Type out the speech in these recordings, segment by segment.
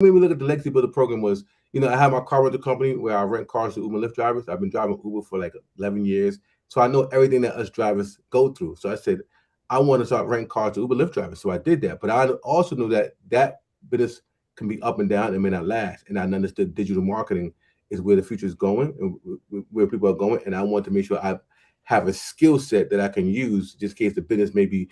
made me look at the legacy builder program was, I have my car rental company where I rent cars to Uber and Lyft drivers. I've been driving Uber for like 11 years. So I know everything that us drivers go through. So I said, I want to start renting cars to Uber Lyft drivers. So I did that. But I also knew that business can be up and down and may not last. And I understood digital marketing is where the future is going and where people are going. And I want to make sure I have a skill set that I can use just in case the business may be,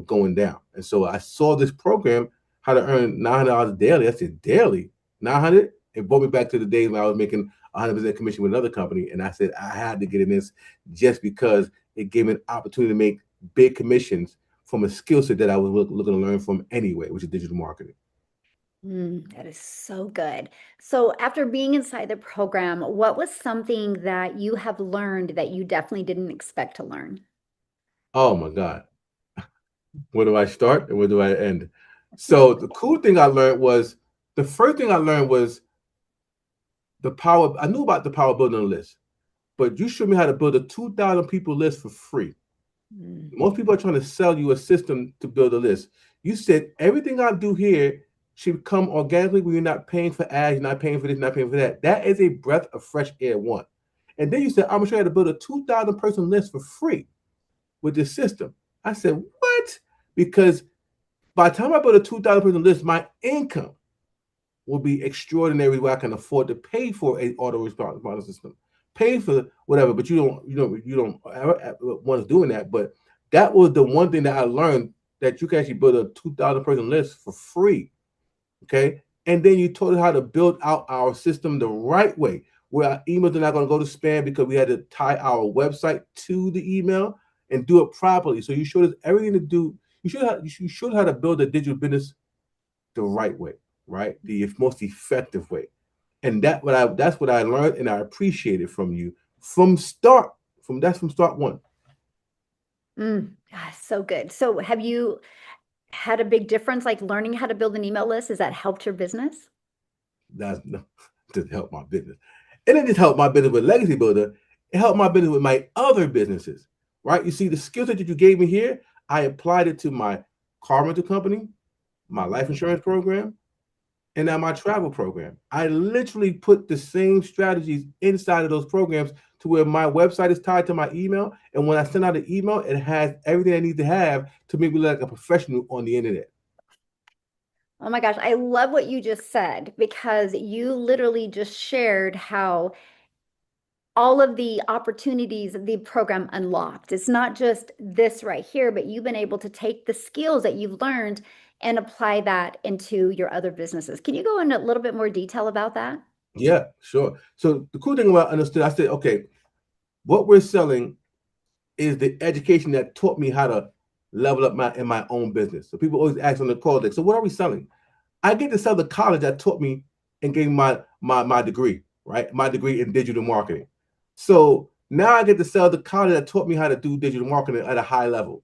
going down. And so I saw this program, how to earn $900 daily. I said, daily, 900. It brought me back to the days when I was making 100% commission with another company. And I said, I had to get in this just because it gave me an opportunity to make big commissions from a skill set that I was looking to learn from anyway, which is digital marketing. That is so good. So, after being inside the program, what was something that you have learned that you definitely didn't expect to learn? Oh my God. Where do I start and where do I end? So the cool thing I learned was the first thing I learned was the power. I knew about the power of building a list, but you showed me how to build a 2,000 people list for free. Mm. Most people are trying to sell you a system to build a list. You said everything I do here should come organically when you're not paying for ads, you're not paying for this, you're not paying for that. That is a breath of fresh air, one. And then you said, I'm going to show you how to build a 2,000 person list for free with this system. I said, what? Because by the time I build a 2,000 person list, my income will be extraordinary where I can afford to pay for a auto response system, pay for whatever. But you don't want us doing that. But that was the one thing that I learned, that you can actually build a 2,000 person list for free. Okay, and then you told us how to build out our system the right way, where our emails are not going to go to spam because we had to tie our website to the email and do it properly. So you showed us everything to do. You showed how to build a digital business the right way, right? The most effective way. And that's what I learned and I appreciated from you from start. From start one. So good. So, have you had a big difference, like learning how to build an email list? Has that helped your business? That's no, to help my business. It didn't just help my business with Legacy Builder. It helped my business with my other businesses, right? You see, the skill set that you gave me here, I applied it to my car rental company, my life insurance program, and now my travel program. I literally put the same strategies inside of those programs to where my website is tied to my email. And when I send out an email, it has everything I need to have to make me look like a professional on the internet. Oh my gosh, I love what you just said because you literally just shared how all of the opportunities the program unlocked. It's not just this right here, but you've been able to take the skills that you've learned and apply that into your other businesses. Can you go into a little bit more detail about that? Yeah, sure. So the cool thing about understood, I said, okay, what we're selling is the education that taught me how to level up my own business. So people always ask on the call, like, so what are we selling? I get to sell the college that taught me and gave my degree, right? My degree in digital marketing. So now I get to sell the college that taught me how to do digital marketing at a high level,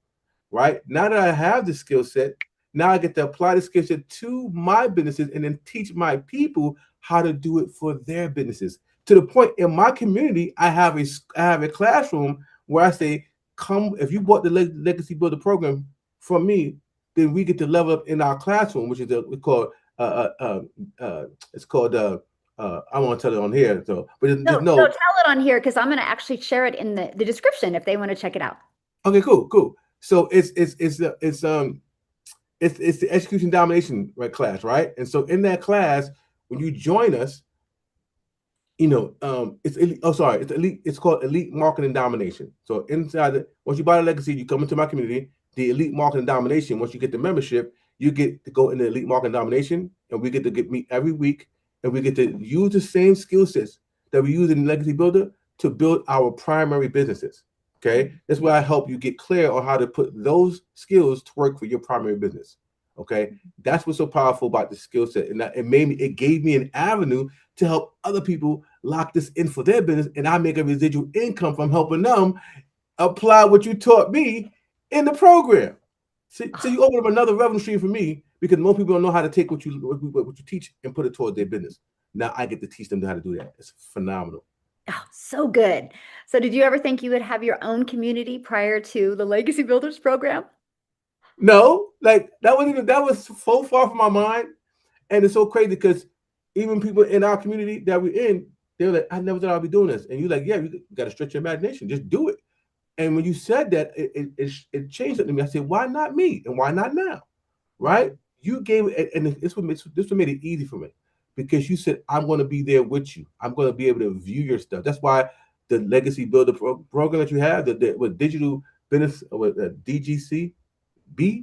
right? Now that I have the skill set, now I get to apply the skill set to my businesses and then teach my people how to do it for their businesses. To the point in my community, I have a classroom where I say, come if you bought the Legacy Builder program from me, then we get to level up in our classroom, which is we call it's called I won't tell it on here, so but just No, tell know. it on here because I'm going to actually share it in the description if they want to check it out. Okay, cool. So it's the execution domination, right, class, right? And so in that class, when you join us, it's elite, oh sorry, it's elite. It's called elite marketing domination. So once you buy the legacy, you come into my community. The elite marketing domination. Once you get the membership, you get to go in the elite marketing domination, and we get to meet every week, and we get to use the same skill sets that we use in Legacy Builder to build our primary businesses. Okay, that's where I help you get clear on how to put those skills to work for your primary business. Okay, that's what's so powerful about the skill set, and it gave me an avenue to help other people lock this in for their business, and I make a residual income from helping them apply what you taught me in the program. So you open up another revenue stream for me because most people don't know how to take what you teach and put it towards their business. Now I get to teach them how to do that. It's phenomenal. Oh, so good. So, did you ever think you would have your own community prior to the Legacy Builders program? No, like that was so far from my mind. And it's so crazy because even people in our community that we're in, they're like, I never thought I'd be doing this. And you're like, yeah, you got to stretch your imagination. Just do it. And when you said that, it changed it to me. I said, why not me? And why not now? Right? You gave it, and this what made it easy for me because you said, I'm going to be there with you. I'm going to be able to view your stuff. That's why the Legacy Builder program that you have, with digital business, with DGC,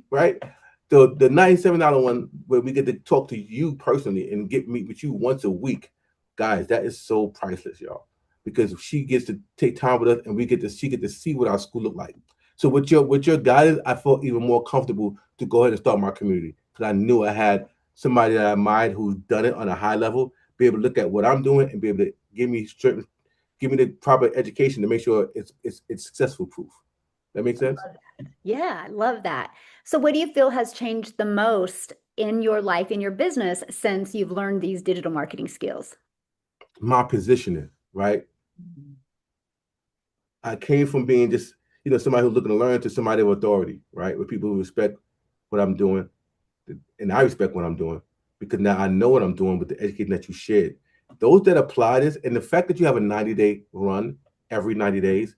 right? The $97 one where we get to talk to you personally and get meet with you once a week, guys. That is so priceless, y'all. Because she gets to take time with us, and she get to see what our school look like. So with your guidance, I felt even more comfortable to go ahead and start my community because I knew I had somebody that I admired who's done it on a high level, be able to look at what I'm doing and be able to give me the proper education to make sure it's successful proof. That makes sense. Yeah, I love that. So, what do you feel has changed the most in your life, in your business, since you've learned these digital marketing skills? My positioning, right? I came from being just, somebody who's looking to learn to somebody of authority, right? With people who respect what I'm doing, and I respect what I'm doing because now I know what I'm doing with the education that you shared. Those that apply this, and the fact that you have a 90-day run every 90 days,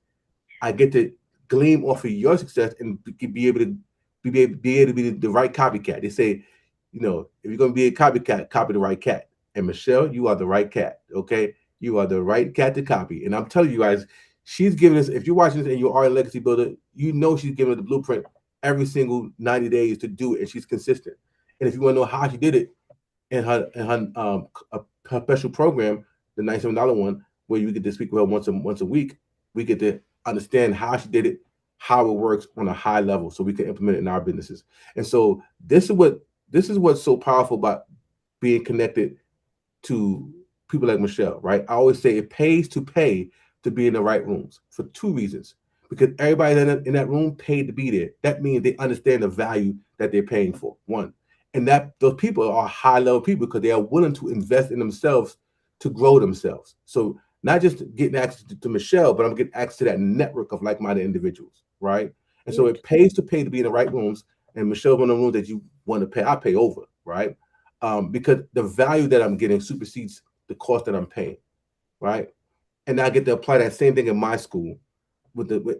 I get to glean off of your success and be able to be the right copycat. They say, if you're going to be a copycat, copy the right cat. And Michelle, you are the right cat. Okay, you are the right cat to copy. And I'm telling you guys, she's giving us. If you're watching this and you are a legacy builder, you know she's giving us the blueprint every single 90 days to do it, and she's consistent. And if you want to know how she did it, in her special program, the $97 one, where you get to speak with her once a week, we get to understand how she did it, how it works on a high level, so we can implement it in our businesses. And so this is what's so powerful about being connected to people like Michelle, right? I always say it pays to pay to be in the right rooms for two reasons. Because everybody in that room paid to be there. That means they understand the value that they're paying for. One, and that those people are high level people because they are willing to invest in themselves to grow themselves. So not just getting access to Michelle, but I'm getting access to that network of like-minded individuals, right? And so Huge. it pays to pay to be in the right rooms. And Michelle, one of the rooms that you want to pay, I pay over, right? Because the value that I'm getting supersedes the cost that I'm paying, right? And I get to apply that same thing in my school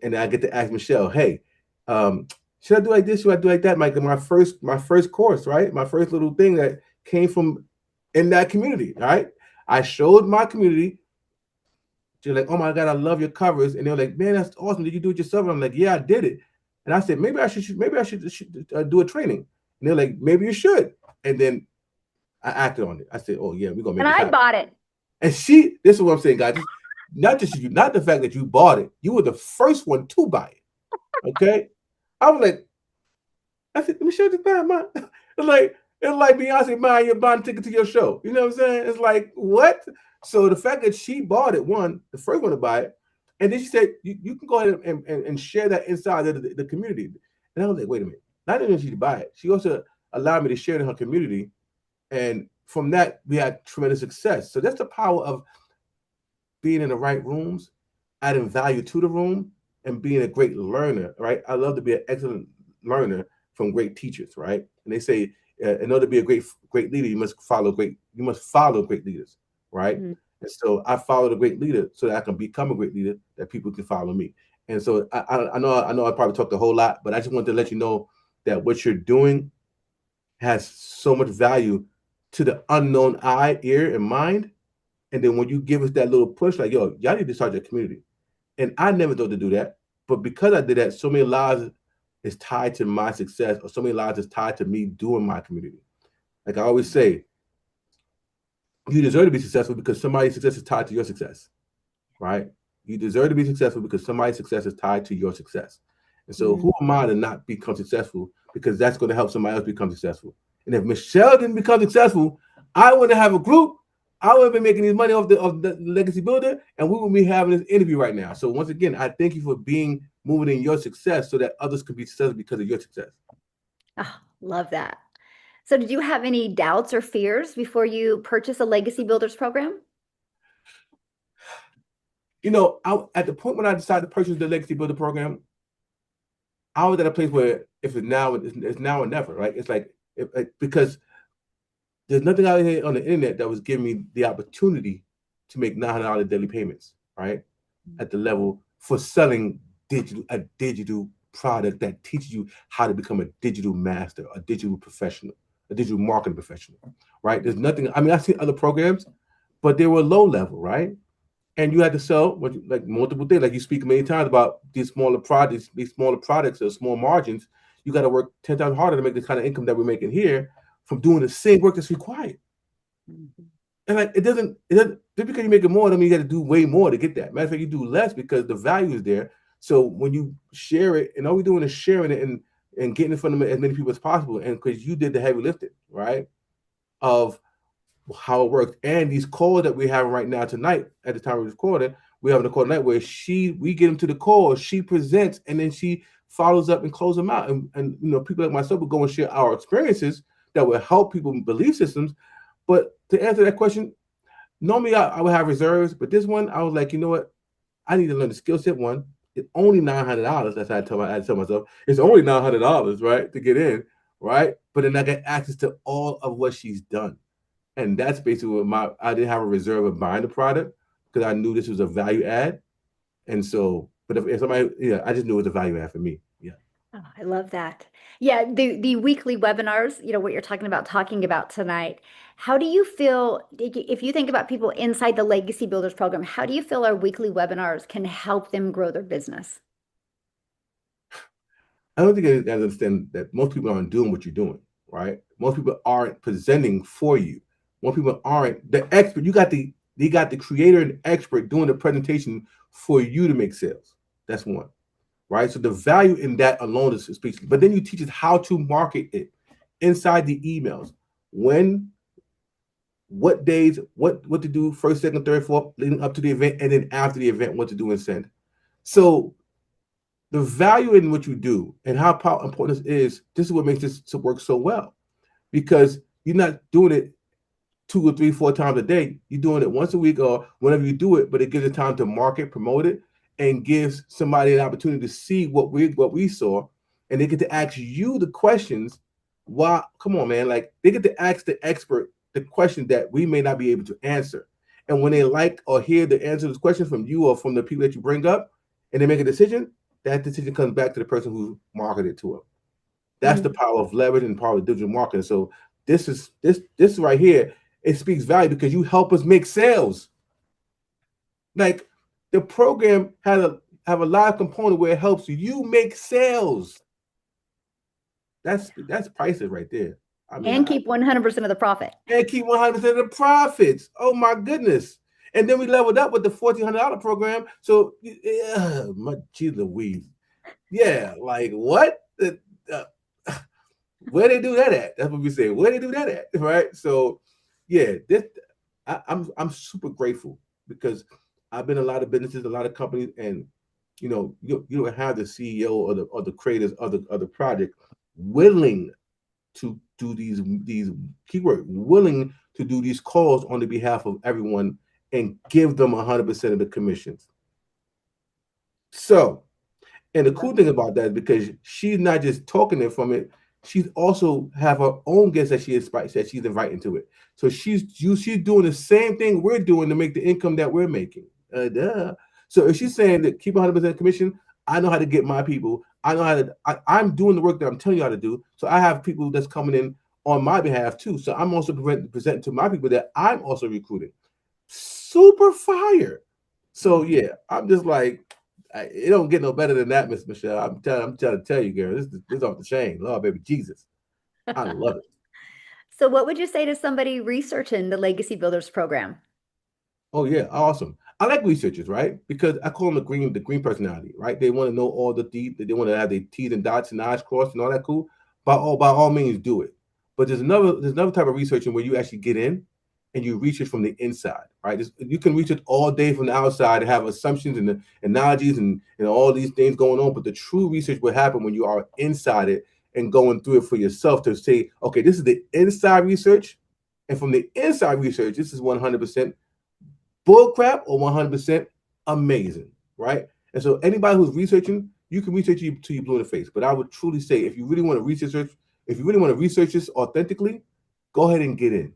and I get to ask Michelle, hey, should I do like this? Should I do like that? My first course, right? My first little thing that came from in that community, right? I showed my community. They're like, oh my God, I love your covers. And they're like, man, that's awesome. Did you do it yourself? And I'm like, yeah, I did it. And I said, maybe I should do a training. And they're like, maybe you should. And then I acted on it. I said, oh yeah, we're gonna make And this I happen. bought it. And this is what I'm saying, guys. Not just you, not the fact that you bought it, you were the first one to buy it. Okay. I was like, I said, let me show you buy mine. It's like Beyonce buying your bond ticket to your show. You know what I'm saying? It's like, what? So the fact that she bought it, the first one to buy it, and then she said, you can go ahead and share that inside of the community. And I was like, wait a minute. Not only did she buy it, she also allowed me to share it in her community. And from that, we had tremendous success. So that's the power of being in the right rooms, adding value to the room, and being a great learner, right? I love to be an excellent learner from great teachers, right? And they say, in order to be a great leader, you must follow great leaders, right? Mm. And so I followed a great leader so that I can become a great leader that people can follow me. And so I know I probably talked a whole lot, but I just wanted to let you know that what you're doing has so much value to the unknown eye, ear, and mind. And then when you give us that little push, like, yo, y'all need to start your community. And I never thought to do that. But because I did that, so many lives is tied to my success, or so many lives is tied to me doing my community. Like I always say, you deserve to be successful because somebody's success is tied to your success, right? You deserve to be successful because somebody's success is tied to your success. And so Mm. who am I to not become successful because that's going to help somebody else become successful? And if Michelle didn't become successful, I wouldn't have a group. I would have been making this money off the legacy builder, and we would be having this interview right now. So once again, I thank you for moving in your success so that others can be successful because of your success. Oh, love that. So, did you have any doubts or fears before you purchase a Legacy Builders program? At the point when I decided to purchase the legacy builder program, I was at a place where if it's now, it's now or never, right? It's like because There's nothing out here on the internet that was giving me the opportunity to make $900 daily payments, right? At the level for selling a digital product that teaches you how to become a digital master, a digital professional, a digital marketing professional, right? There's nothing. I mean, I've seen other programs, but they were low level, right? And you had to sell like multiple things. Like you speak many times about these smaller products or small margins. You got to work 10 times harder to make the kind of income that we're making here from doing the same work that's required. Mm-hmm. And like it doesn't just because you're making more, I mean you got to do way more to get that. Matter of fact, you do less because the value is there. So when you share it, and all we're doing is sharing it and getting in front of as many people as possible. And because you did the heavy lifting, right? Of how it works. And these calls that we're having right now tonight, at the time we're recording, we're having a call tonight where we get them to the call, she presents, and then she follows up and close them out. And people like myself will go and share our experiences that will help people with belief systems. But to answer that question, normally I would have reserves, but this one I was like, you know what? I need to learn the skill set. One, it's only $900. That's how I tell myself. It's only $900, right, to get in, right? But then I get access to all of what she's done. And that's basically what I didn't have a reserve of buying the product because I knew this was a value add. And so, but if somebody, yeah, I just knew it was a value add for me. Yeah. Oh, I love that. Yeah, the weekly webinars, what you're talking about tonight. How do you feel if you think about people inside the Legacy Builders program, how do you feel our weekly webinars can help them grow their business? I don't think I understand that most people aren't doing what you're doing, right? Most people aren't presenting for you. Most people aren't the expert. You got the creator and expert doing the presentation for you to make sales. That's one, right? So the value in that alone is speaking. But then you teach us how to market it inside the emails. When, what days, what to do first, second, third, fourth, leading up to the event, and then after the event, what to do and send. So the value in what you do and how important this is what makes this to work so well, because you're not doing it 2 or 3, 4 times a day. You're doing it once a week or whenever you do it, but it gives it time to market, promote it, and gives somebody an opportunity to see what we saw, and they get to ask you the questions. Why? Come on, man! Like they get to ask the expert the question that we may not be able to answer, and when they like or hear the answer to this question from you or from the people that you bring up, and they make a decision, that decision comes back to the person who marketed to them. That's the power of leverage and power of digital marketing. So this right here, it speaks value because you help us make sales. Like the program have a live component where it helps you make sales. That's priceless right there. I mean, And keep 100% of the profit. And keep 100% of the profits. Oh my goodness. And then we leveled up with the $1,400 program. So, my geez Louise. Yeah, like what? Where they do that at? That's what we say. Where they do that at, right? So, yeah, I'm super grateful because I've been in a lot of businesses, a lot of companies, and you don't have the CEO or the creators of the project willing to do these keyword willing to do these calls on the behalf of everyone and give them 100% of the commissions. So, and the cool thing about that is because she's not just talking it from it, she's also have her own guests that she's inviting to it. So she's doing the same thing we're doing to make the income that we're making. Duh. So if she's saying that keep 100% commission, I know how to get my people. I know how to. I'm doing the work that I'm telling you how to do. So I have people that's coming in on my behalf too. So I'm also presenting to my people that I'm also recruiting. Super fire. So yeah, I'm just like, it don't get no better than that, Miss Michelle. I'm trying to tell you, girl. This is off the chain. Lord, baby, Jesus, I love it. So, what would you say to somebody researching the Legacy Builders program? Oh yeah, awesome. I like researchers, right? Because I call them the green personality, right? They want to know all the deep, they want to have their T's and dots and I's crossed and all that cool. By all means, do it. But there's another type of researching where you actually get in and you research from the inside, right? You can research all day from the outside and have assumptions and analogies and all these things going on. But the true research will happen when you are inside it and going through it for yourself to say, okay, this is the inside research, and from the inside research, this is 100% bull crap or 100% amazing, right? And so anybody who's researching, you can research you till you blue in the face. But I would truly say, if you really want to research this authentically, go ahead and get in.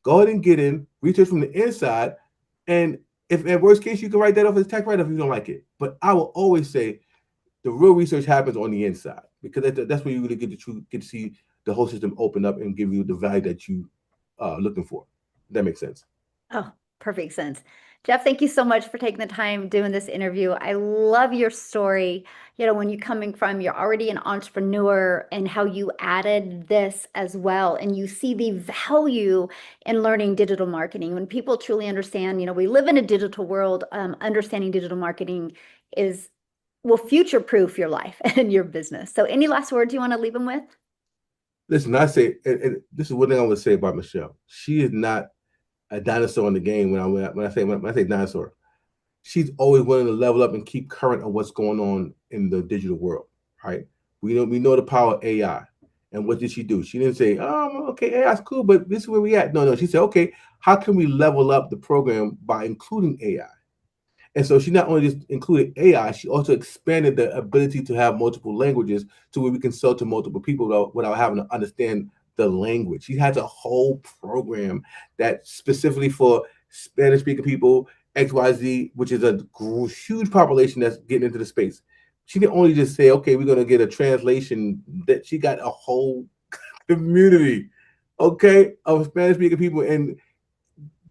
Go ahead and get in, research from the inside, and if at worst case you can write that off as tax write-off if you don't like it. But I will always say the real research happens on the inside because that's where you really get to see the whole system open up and give you the value that you looking for. That makes sense. Oh, perfect sense. Jeff, thank you so much for taking the time doing this interview. I love your story. You know, when you're coming from, you're already an entrepreneur and how you added this as well. And you see the value in learning digital marketing. When people truly understand, you know, we live in a digital world, understanding digital marketing is will future-proof your life and your business. So any last words you want to leave them with? Listen, I say, and this is one thing I would say about Michelle. She is not a dinosaur in the game when I say dinosaur. She's always willing to level up and keep current on what's going on in the digital world, right? We know the power of AI. And what did she do? She didn't say, "Oh, okay, AI's cool, but this is where we at." No, no. She said, "Okay, how can we level up the program by including AI?" And so she not only just included AI, she also expanded the ability to have multiple languages to where we can sell to multiple people without having to understand the language. She has a whole program that specifically for Spanish speaking people, XYZ, which is a huge population that's getting into the space. She didn't only just say, okay, we're going to get a translation, that she got a whole community, okay, of Spanish speaking people. And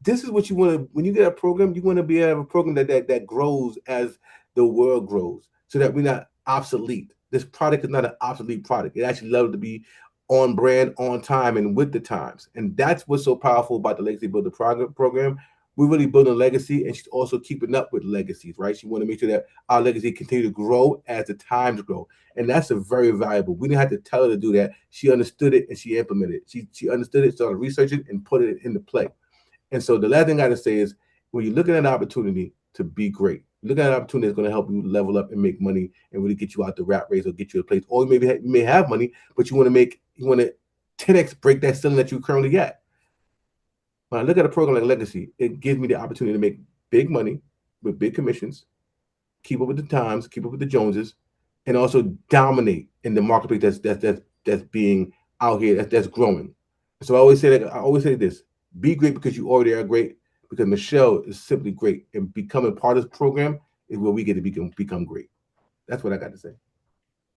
this is what you want to when you get a program, you want to be able to have a program that grows as the world grows, so that we're not obsolete. This product is not an obsolete product. It actually loves to be on brand, on time, and with the times. And that's what's so powerful about the Legacy Builder program. We're really building a legacy, and she's also keeping up with legacies, right? She want to make sure that our legacy continue to grow as the times grow, and that's a very valuable. We didn't have to tell her to do that. She understood it and she implemented it. She understood it, started researching, and put it into play. And so the last thing I got to say is when you're looking at an opportunity to be great, look at an opportunity that's going to help you level up and make money and really get you out the rat race or get you a place. Or maybe you may have money, but you want to 10x break that ceiling that you currently at. When I look at a program like Legacy, it gives me the opportunity to make big money with big commissions, keep up with the times, keep up with the Joneses, and also dominate in the marketplace that's being out here that's growing. So I always say this: be great because you already are great. Because Michelle is simply great, and becoming part of this program is where we get to become great. That's what I got to say.